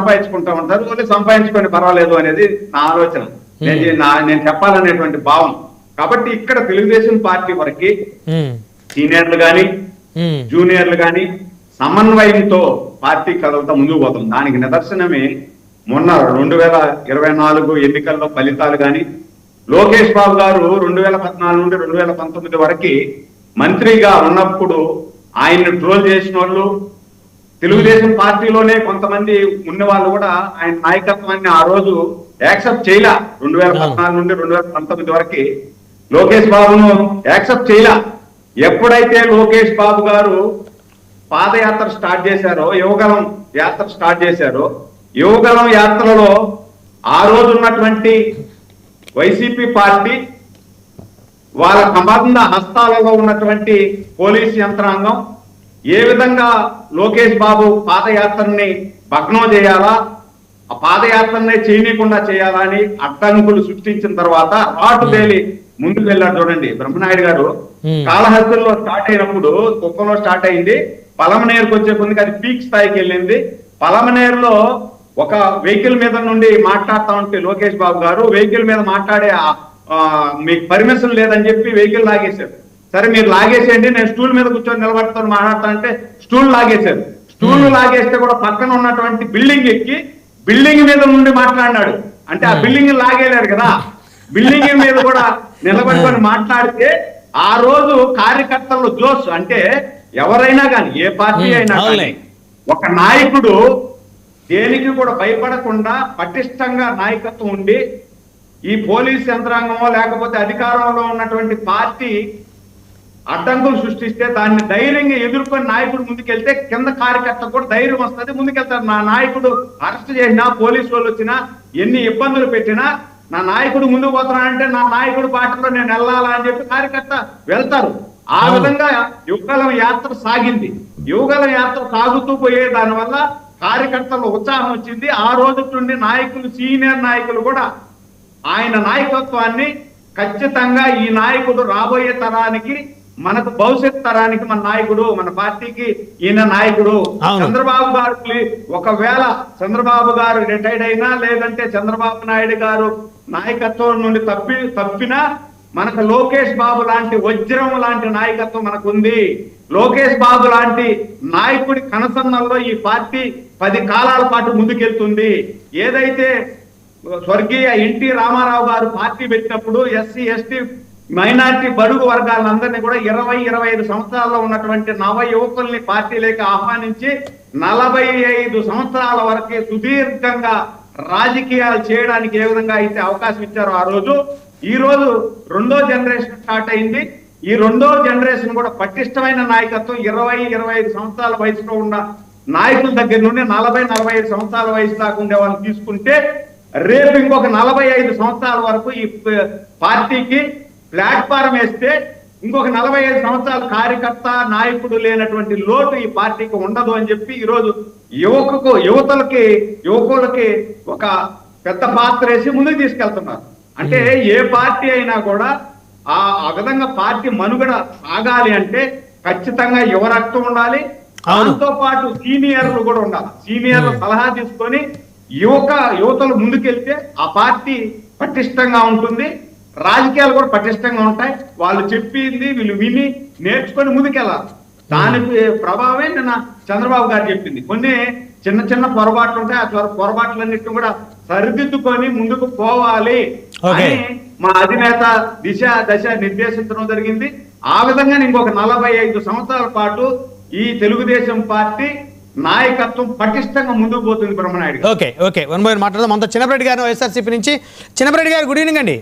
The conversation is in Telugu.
సంపాదించుకుంటా ఉంటారు, ఓన్లీ సంపాదించుకొని పర్వాలేదు అనేది నా ఆలోచన, నేను చెప్పాలనేటువంటి భావం. కాబట్టి ఇక్కడ తెలుగుదేశం పార్టీ వరకు సీనియర్లు కానీ జూనియర్లు కానీ సమన్వయంతో పార్టీ కథలతో ముందుకు పోతాం. దానికి నిదర్శనమే మొన్న 2024 ఎన్నికల్లో ఫలితాలు కానీ, లోకేష్ బాబు గారు 2014 నుండి 2019 వరకు మంత్రిగా ఉన్నప్పుడు ఆయన్ని ట్రోల్ చేసిన వాళ్ళు, తెలుగుదేశం పార్టీలోనే కొంతమంది ఉన్న వాళ్ళు కూడా ఆయన నాయకత్వాన్ని ఆ రోజు యాక్సెప్ట్ చేయలే. 2014 నుండి 2019 వరకు లోకేష్ బాబును యాక్సెప్ట్ చేయలే. ఎప్పుడైతే లోకేష్ బాబు గారు పాదయాత్ర స్టార్ట్ చేశారో, యువగలం యాత్ర స్టార్ట్ చేశారో, యువగలం యాత్రలో ఆ రోజు ఉన్నటువంటి వైసీపీ పార్టీ వాళ్ళ సంబంధ హస్తాలలో ఉన్నటువంటి పోలీసు యంత్రాంగం ఏ విధంగా లోకేష్ బాబు పాదయాత్రని భగ్నం చేయాలా, ఆ పాదయాత్రనే చేయనీయకుండా చేయాలా అని అడ్డంకులు సృష్టించిన తర్వాత రాటు తేలి ముందుకు వెళ్ళారు. చూడండి, బ్రహ్మనాయుడు గారు కాళహస్తిలో స్టార్ట్ అయినప్పుడు కుప్పంలో స్టార్ట్ అయింది, పలమనేరుకు వచ్చే కొద్దిగా అది పీక్ స్థాయికి వెళ్ళింది. పలమనేరులో ఒక వెహికల్ మీద నుండి మాట్లాడుతా ఉంటే లోకేష్ బాబు గారు వెహికల్ మీద మాట్లాడే మీకు పర్మిషన్ లేదని చెప్పి వెహికల్ లాగేశారు. సరే మీరు లాగేసేయండి, నేను స్టూల్ మీద కూర్చొని నిలబడతాను మాట్లాడతా అంటే స్టూల్ లాగేశారు. స్టూల్ లాగేస్తే కూడా పక్కన ఉన్నటువంటి బిల్డింగ్ ఎక్కి బిల్డింగ్ మీద నుండి మాట్లాడినాడు. అంటే ఆ బిల్డింగ్ లాగేలేరు కదా, బిల్డింగ్ మీద కూడా నిలబడుకొని మాట్లాడితే ఆ రోజు కార్యకర్తలు జోష్, అంటే ఎవరైనా కానీ ఏ పార్టీ అయినా కానీ ఒక నాయకుడు దేనికి కూడా భయపడకుండా పటిష్టంగా నాయకత్వం ఉండి ఈ పోలీస్ యంత్రాంగమో లేకపోతే అధికారంలో ఉన్నటువంటి పార్టీ అడ్డంకులు సృష్టిస్తే దాన్ని ధైర్యంగా ఎదుర్కొని నాయకుడు ముందుకెళ్తే కింద కార్యకర్త కూడా ధైర్యం వస్తుంది, ముందుకెళ్తారు. నా నాయకుడు అరెస్ట్ చేసినా, పోలీసు వాళ్ళు వచ్చినా, ఎన్ని ఇబ్బందులు పెట్టినా నా నాయకుడు ముందుకు పోతున్నానంటే నా నాయకుడు బాటలో నేను వెళ్ళాలా అని చెప్పి కార్యకర్త వెళ్తారు. ఆ విధంగా యువగలం యాత్ర సాగింది. యువగలం యాత్ర సాగుతూ పోయే దానివల్ల కార్యకర్తలు ఉత్సాహం వచ్చింది. ఆ రోజు నుండి నాయకులు, సీనియర్ నాయకులు కూడా ఆయన నాయకత్వాన్ని ఖచ్చితంగా ఈ నాయకుడు రాబోయే తరానికి, మనకు భవిష్యత్ తరానికి మన నాయకుడు, మన పార్టీకి ఈయన నాయకుడు. చంద్రబాబు గారికి ఒకవేళ చంద్రబాబు గారు రిటైర్డ్ అయినా లేదంటే చంద్రబాబు నాయుడు గారు నాయకత్వం నుండి తప్పినా మనకు లోకేష్ బాబు లాంటి వజ్రం లాంటి నాయకత్వం మనకు ఉంది. లోకేష్ బాబు లాంటి నాయకుడి కనసన్నల్లో ఈ పార్టీ 10 కాలాల పాటు ముందుకెళ్తుంది. ఏదైతే స్వర్గీయ ఎన్టీ రామారావు గారు పార్టీ పెట్టినప్పుడు ఎస్సీ ఎస్టీ మైనార్టీ బడుగు వర్గాలందరినీ కూడా 20-25 సంవత్సరాల్లో ఉన్నటువంటి నవ యువకుల్ని పార్టీలోకి ఆహ్వానించి 45 సంవత్సరాల వరకే సుదీర్ఘంగా రాజకీయాలు చేయడానికి ఏ విధంగా అయితే అవకాశం ఇచ్చారో ఆ రోజు, ఈ రోజు 2వ జనరేషన్ స్టార్ట్ అయింది. ఈ 2వ జనరేషన్ కూడా పటిష్టమైన నాయకత్వం 20-25 సంవత్సరాల వయసులో ఉన్న నాయకుల దగ్గర నుండి 40-45 సంవత్సరాల వయసు దాకా ఉండే వాళ్ళు తీసుకుంటే రేపు ఇంకొక 45 సంవత్సరాల వరకు ఈ పార్టీకి ప్లాట్ఫారం వేస్తే ఇంకొక 45 సంవత్సరాల కార్యకర్త నాయకుడు లేనటువంటి లోటు ఈ పార్టీకి ఉండదు అని చెప్పి ఈరోజు యువకులకి ఒక పెద్ద పాత్ర వేసి ముందుకు తీసుకెళ్తున్నారు. అంటే ఏ పార్టీ అయినా కూడా ఆ విధంగా పార్టీ మనుగడ సాగాలి అంటే ఖచ్చితంగా యువ రక్తం ఉండాలి, దాంతో పాటు సీనియర్లు కూడా ఉండాలి. సీనియర్ల సలహా తీసుకొని యువతలు ముందుకెళ్తే ఆ పార్టీ పటిష్టంగా ఉంటుంది, రాజకీయాలు కూడా పటిష్టంగా ఉంటాయి. వాళ్ళు చెప్పింది వీళ్ళు విని నేర్చుకొని ముందుకెళ్ళాలి. దానికి ప్రభావమే నిన్న చంద్రబాబు గారు చెప్పింది. కొన్ని చిన్న పొరపాట్లు ఉంటాయి, ఆ పొరపాట్లన్నిటిని కూడా సరిదిద్దుకొని ముందుకు పోవాలి అని మా అధినేత దశ నిర్దేశించడం జరిగింది. ఆ విధంగా ఇంకొక 45 సంవత్సరాల పాటు ఈ తెలుగుదేశం పార్టీ నాయకత్వం పటిష్టంగా ముందుకు పోతుంది. Brahmanaidu okay one by one మాట్లాడదాం. మనతో చిన్నపరెడ్డి గారు వైఎస్ఆర్సీపీ నుంచి. చిన్నపరెడ్డి గారు, గుడ్ ఈవినింగ్ అండి.